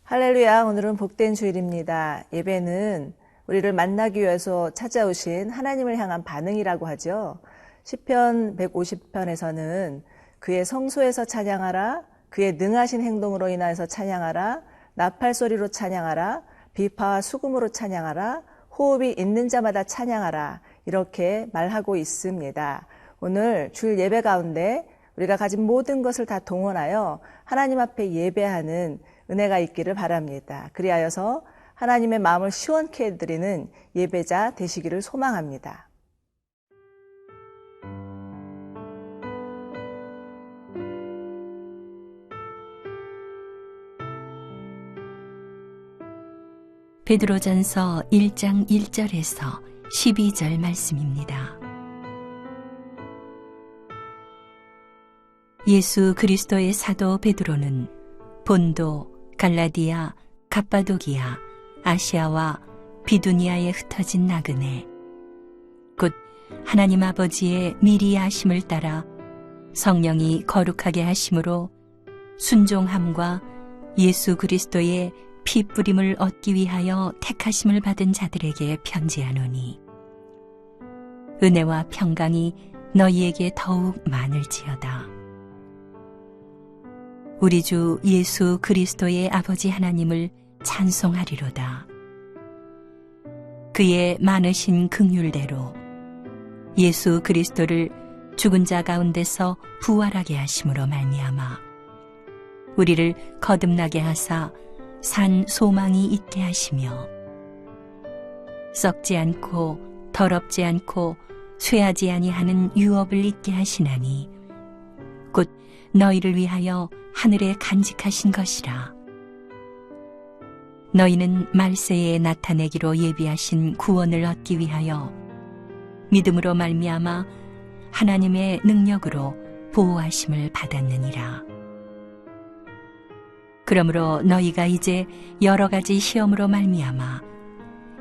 할렐루야, 오늘은 복된 주일입니다. 예배는 우리를 만나기 위해서 찾아오신 하나님을 향한 반응이라고 하죠. 시편 150편에서는 그의 성소에서 찬양하라, 그의 능하신 행동으로 인하여서 찬양하라, 나팔소리로 찬양하라, 비파와 수금으로 찬양하라, 호흡이 있는 자마다 찬양하라, 이렇게 말하고 있습니다. 오늘 주일 예배 가운데 우리가 가진 모든 것을 다 동원하여 하나님 앞에 예배하는 은혜가 있기를 바랍니다. 그리하여서 하나님의 마음을 시원케 해드리는 예배자 되시기를 소망합니다. 베드로전서 1장 1절에서 12절 말씀입니다. 예수 그리스도의 사도 베드로는 본도, 갈라디아, 갑바도기아, 아시아와 비두니아에 흩어진 나그네, 곧 하나님 아버지의 미리 아심을 따라 성령이 거룩하게 하심으로 순종함과 예수 그리스도의 피 뿌림을 얻기 위하여 택하심을 받은 자들에게 편지하노니, 은혜와 평강이 너희에게 더욱 많을지어다. 우리 주 예수 그리스도의 아버지 하나님을 찬송하리로다. 그의 많으신 긍휼대로 예수 그리스도를 죽은 자 가운데서 부활하게 하심으로 말미암아 우리를 거듭나게 하사 산 소망이 있게 하시며, 썩지 않고 더럽지 않고 쇠하지 아니하는 유업을 있게 하시나니 곧 너희를 위하여 하늘에 간직하신 것이라. 너희는 말세에 나타내기로 예비하신 구원을 얻기 위하여 믿음으로 말미암아 하나님의 능력으로 보호하심을 받았느니라. 그러므로 너희가 이제 여러 가지 시험으로 말미암아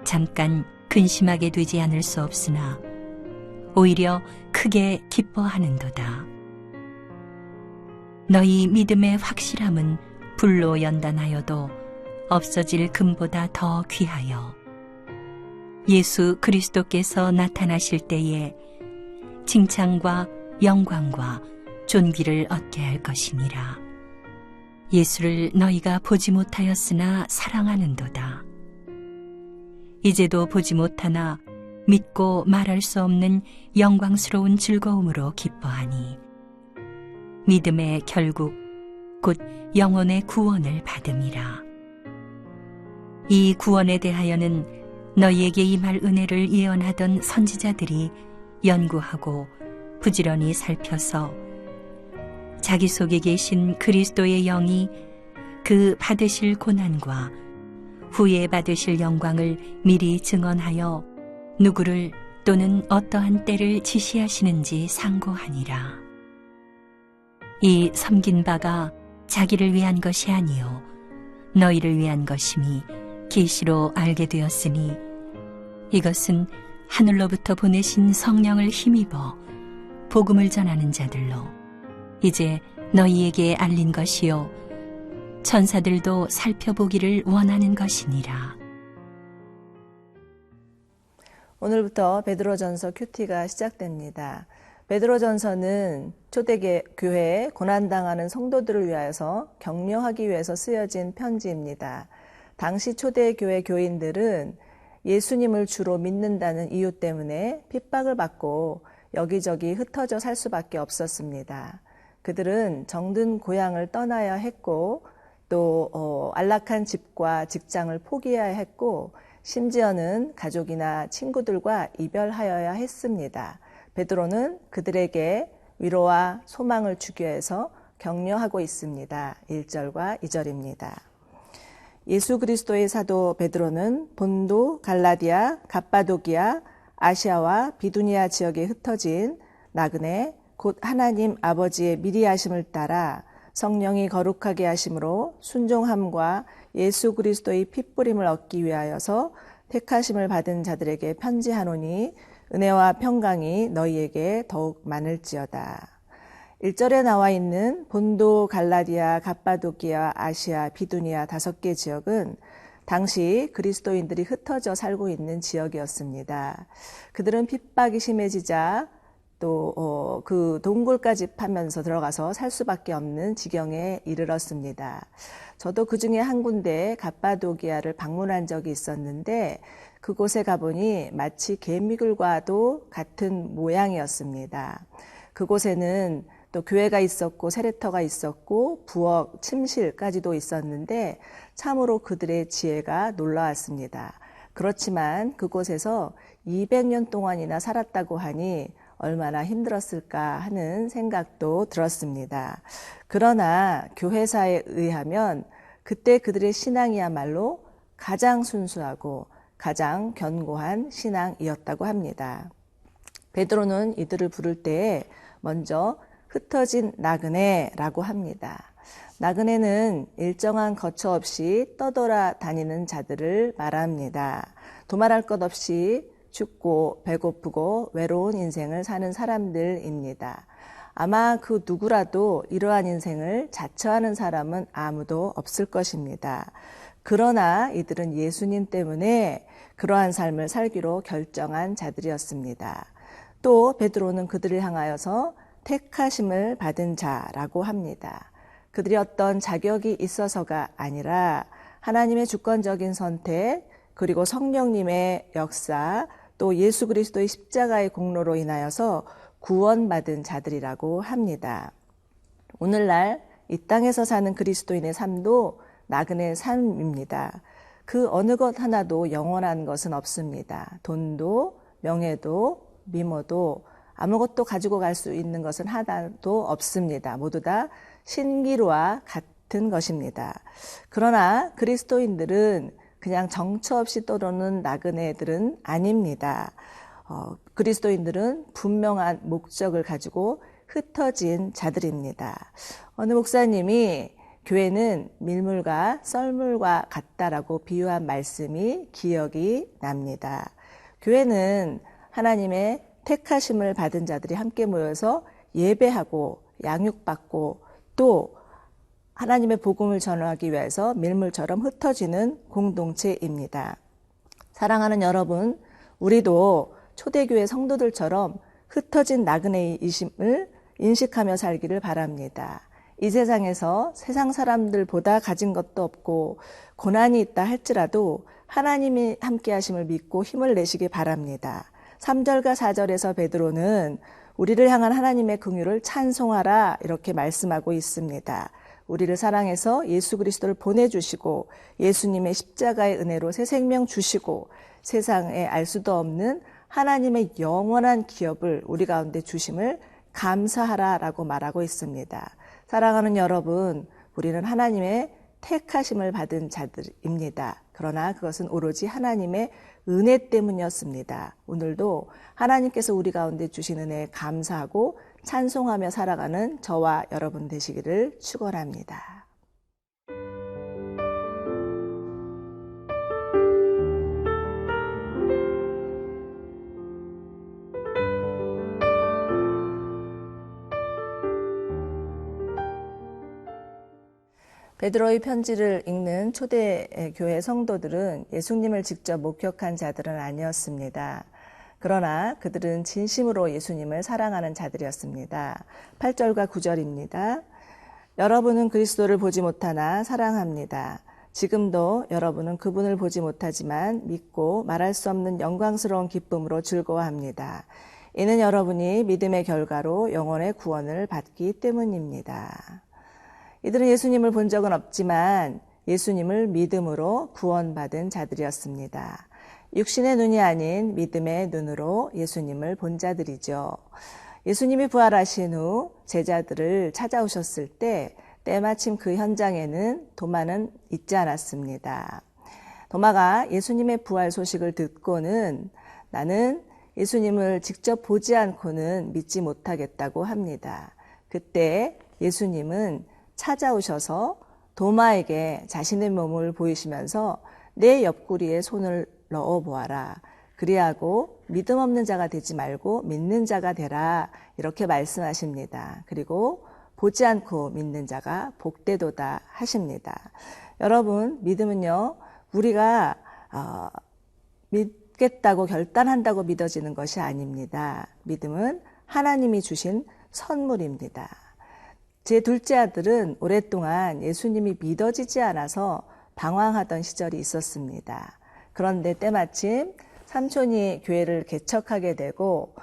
잠깐 근심하게 되지 않을 수 없으나 오히려 크게 기뻐하는도다. 너희 믿음의 확실함은 불로 연단하여도 없어질 금보다 더 귀하여 예수 그리스도께서 나타나실 때에 칭찬과 영광과 존귀를 얻게 할 것이니라. 예수를 너희가 보지 못하였으나 사랑하는도다. 이제도 보지 못하나 믿고 말할 수 없는 영광스러운 즐거움으로 기뻐하니 믿음의 결국 곧 영혼의 구원을 받음이라. 이 구원에 대하여는 너희에게 임할 은혜를 예언하던 선지자들이 연구하고 부지런히 살펴서 자기 속에 계신 그리스도의 영이 그 받으실 고난과 후에 받으실 영광을 미리 증언하여 누구를 또는 어떠한 때를 지시하시는지 상고하니라. 이 섬긴 바가 자기를 위한 것이 아니요 너희를 위한 것임이 계시로 알게 되었으니, 이것은 하늘로부터 보내신 성령을 힘입어 복음을 전하는 자들로 이제 너희에게 알린 것이요 천사들도 살펴보기를 원하는 것이니라. 오늘부터 베드로전서 큐티가 시작됩니다. 베드로전서는 초대교회에 고난당하는 성도들을 위하여서 격려하기 위해서 쓰여진 편지입니다. 당시 초대교회 교인들은 예수님을 주로 믿는다는 이유 때문에 핍박을 받고 여기저기 흩어져 살 수밖에 없었습니다. 그들은 정든 고향을 떠나야 했고 또 안락한 집과 직장을 포기해야 했고 심지어는 가족이나 친구들과 이별하여야 했습니다. 베드로는 그들에게 위로와 소망을 주기 위해서 격려하고 있습니다. 1절과 2절입니다. 예수 그리스도의 사도 베드로는 본도, 갈라디아, 갑바도기아, 아시아와 비두니아 지역에 흩어진 나그네 곧 하나님 아버지의 미리 하심을 따라 성령이 거룩하게 하심으로 순종함과 예수 그리스도의 핏부림을 얻기 위하여서 택하심을 받은 자들에게 편지하노니 은혜와 평강이 너희에게 더욱 많을지어다. 1절에 나와 있는 본도, 갈라디아, 갑바도기아, 아시아, 비두니아 5개 지역은 당시 그리스도인들이 흩어져 살고 있는 지역이었습니다. 그들은 핍박이 심해지자 또 그 동굴까지 파면서 들어가서 살 수밖에 없는 지경에 이르렀습니다. 저도 그 중에 한 군데 갑바도기아를 방문한 적이 있었는데 그곳에 가보니 마치 개미굴과도 같은 모양이었습니다. 그곳에는 또 교회가 있었고 세례터가 있었고 부엌, 침실까지도 있었는데 참으로 그들의 지혜가 놀라웠습니다. 그렇지만 그곳에서 200년 동안이나 살았다고 하니 얼마나 힘들었을까 하는 생각도 들었습니다. 그러나 교회사에 의하면 그때 그들의 신앙이야말로 가장 순수하고 가장 견고한 신앙이었다고 합니다. 베드로는 이들을 부를 때에 먼저 흩어진 나그네라고 합니다. 나그네는 일정한 거처 없이 떠돌아 다니는 자들을 말합니다. 도말할 것 없이 춥고 배고프고 외로운 인생을 사는 사람들입니다. 아마 그 누구라도 이러한 인생을 자처하는 사람은 아무도 없을 것입니다. 그러나 이들은 예수님 때문에 그러한 삶을 살기로 결정한 자들이었습니다. 또 베드로는 그들을 향하여서 택하심을 받은 자라고 합니다. 그들이 어떤 자격이 있어서가 아니라 하나님의 주권적인 선택, 그리고 성령님의 역사, 또 예수 그리스도의 십자가의 공로로 인하여서 구원받은 자들이라고 합니다. 오늘날 이 땅에서 사는 그리스도인의 삶도 나그네 삶입니다. 그 어느 것 하나도 영원한 것은 없습니다. 돈도, 명예도, 미모도 아무것도 가지고 갈 수 있는 것은 하나도 없습니다. 모두 다 신기루와 같은 것입니다. 그러나 그리스도인들은 그냥 정처 없이 떠도는 나그네들은 아닙니다. 그리스도인들은 분명한 목적을 가지고 흩어진 자들입니다. 어느 목사님이 교회는 밀물과 썰물과 같다라고 비유한 말씀이 기억이 납니다. 교회는 하나님의 택하심을 받은 자들이 함께 모여서 예배하고 양육받고 또 하나님의 복음을 전하기 위해서 밀물처럼 흩어지는 공동체입니다. 사랑하는 여러분, 우리도 초대교회 성도들처럼 흩어진 나그네이심을 인식하며 살기를 바랍니다. 이 세상에서 세상 사람들보다 가진 것도 없고 고난이 있다 할지라도 하나님이 함께 하심을 믿고 힘을 내시기 바랍니다. 3절과 4절에서 베드로는 우리를 향한 하나님의 긍휼을 찬송하라 이렇게 말씀하고 있습니다. 우리를 사랑해서 예수 그리스도를 보내주시고 예수님의 십자가의 은혜로 새 생명 주시고 세상에 알 수도 없는 하나님의 영원한 기업을 우리 가운데 주심을 감사하라라고 말하고 있습니다. 사랑하는 여러분, 우리는 하나님의 택하심을 받은 자들입니다. 그러나 그것은 오로지 하나님의 은혜 때문이었습니다. 오늘도 하나님께서 우리 가운데 주신 은혜에 감사하고 찬송하며 살아가는 저와 여러분 되시기를 축원합니다. 베드로의 편지를 읽는 초대교회 성도들은 예수님을 직접 목격한 자들은 아니었습니다. 그러나 그들은 진심으로 예수님을 사랑하는 자들이었습니다. 8절과 9절입니다. 여러분은 그리스도를 보지 못하나 사랑합니다. 지금도 여러분은 그분을 보지 못하지만 믿고 말할 수 없는 영광스러운 기쁨으로 즐거워합니다. 이는 여러분이 믿음의 결과로 영혼의 구원을 받기 때문입니다. 이들은 예수님을 본 적은 없지만 예수님을 믿음으로 구원받은 자들이었습니다. 육신의 눈이 아닌 믿음의 눈으로 예수님을 본 자들이죠. 예수님이 부활하신 후 제자들을 찾아오셨을 때 때마침 그 현장에는 도마는 있지 않았습니다. 도마가 예수님의 부활 소식을 듣고는 나는 예수님을 직접 보지 않고는 믿지 못하겠다고 합니다. 그때 예수님은 찾아오셔서 도마에게 자신의 몸을 보이시면서 내 옆구리에 손을 넣어 보아라. 그리하고 믿음 없는 자가 되지 말고 믿는 자가 되라 이렇게 말씀하십니다. 그리고 보지 않고 믿는 자가 복되도다 하십니다. 여러분, 믿음은요, 우리가 믿겠다고 결단한다고 믿어지는 것이 아닙니다. 믿음은 하나님이 주신 선물입니다. 제 둘째 아들은 오랫동안 예수님이 믿어지지 않아서 방황하던 시절이 있었습니다. 그런데 때마침 삼촌이 교회를 개척하게 되고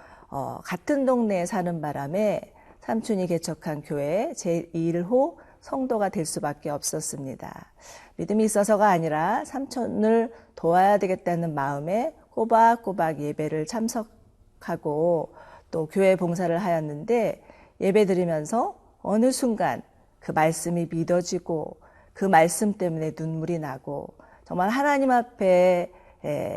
같은 동네에 사는 바람에 삼촌이 개척한 교회 제1호 성도가 될 수밖에 없었습니다. 믿음이 있어서가 아니라 삼촌을 도와야 되겠다는 마음에 꼬박꼬박 예배를 참석하고 또 교회 봉사를 하였는데 예배 드리면서 어느 순간 그 말씀이 믿어지고 그 말씀 때문에 눈물이 나고 정말 하나님 앞에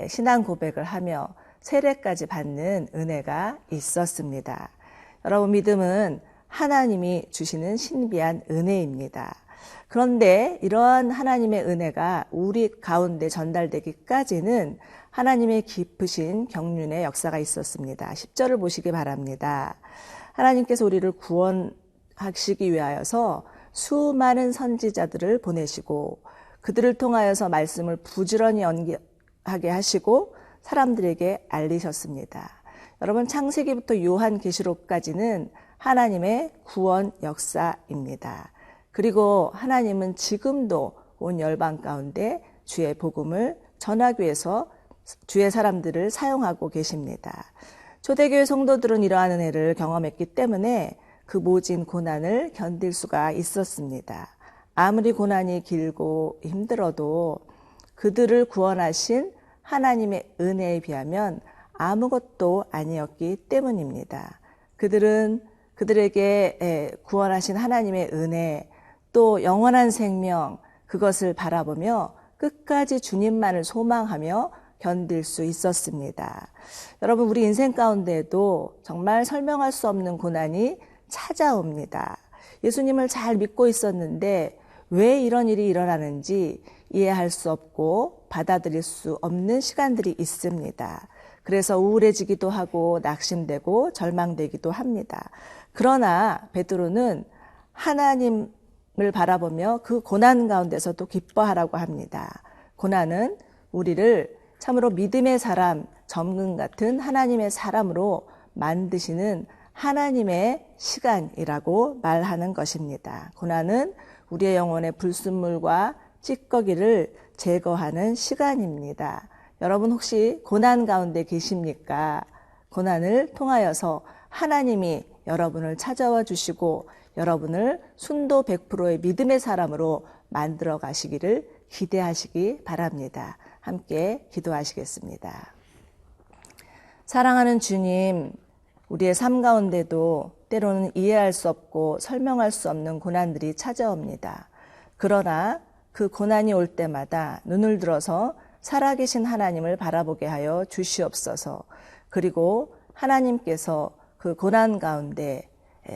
신앙 고백을 하며 세례까지 받는 은혜가 있었습니다. 여러분, 믿음은 하나님이 주시는 신비한 은혜입니다. 그런데 이러한 하나님의 은혜가 우리 가운데 전달되기까지는 하나님의 깊으신 경륜의 역사가 있었습니다. 10절을 보시기 바랍니다. 하나님께서 우리를 구원하시기 위하여서 수많은 선지자들을 보내시고 그들을 통하여서 말씀을 부지런히 연기하게 하시고 사람들에게 알리셨습니다. 여러분, 창세기부터 요한계시록까지는 하나님의 구원 역사입니다. 그리고 하나님은 지금도 온 열방 가운데 주의 복음을 전하기 위해서 주의 사람들을 사용하고 계십니다. 초대교회 성도들은 이러한 은혜를 경험했기 때문에 그 모진 고난을 견딜 수가 있었습니다. 아무리 고난이 길고 힘들어도 그들을 구원하신 하나님의 은혜에 비하면 아무것도 아니었기 때문입니다. 그들은 그들에게 구원하신 하나님의 은혜, 또 영원한 생명, 그것을 바라보며 끝까지 주님만을 소망하며 견딜 수 있었습니다. 여러분, 우리 인생 가운데에도 정말 설명할 수 없는 고난이 찾아옵니다. 예수님을 잘 믿고 있었는데 왜 이런 일이 일어나는지 이해할 수 없고 받아들일 수 없는 시간들이 있습니다. 그래서 우울해지기도 하고 낙심되고 절망되기도 합니다. 그러나 베드로는 하나님을 바라보며 그 고난 가운데서도 기뻐하라고 합니다. 고난은 우리를 참으로 믿음의 사람, 점금 같은 하나님의 사람으로 만드시는 하나님의 시간이라고 말하는 것입니다. 고난은 우리의 영혼의 불순물과 찌꺼기를 제거하는 시간입니다. 여러분, 혹시 고난 가운데 계십니까? 고난을 통하여서 하나님이 여러분을 찾아와 주시고 여러분을 순도 100%의 믿음의 사람으로 만들어 가시기를 기대하시기 바랍니다. 함께 기도하시겠습니다. 사랑하는 주님, 우리의 삶 가운데도 때로는 이해할 수 없고 설명할 수 없는 고난들이 찾아옵니다. 그러나 그 고난이 올 때마다 눈을 들어서 살아계신 하나님을 바라보게 하여 주시옵소서. 그리고 하나님께서 그 고난 가운데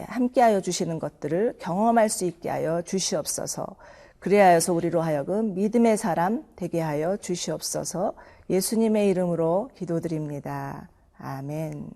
함께하여 주시는 것들을 경험할 수 있게 하여 주시옵소서. 그리하여서 우리로 하여금 믿음의 사람 되게 하여 주시옵소서. 예수님의 이름으로 기도드립니다. 아멘.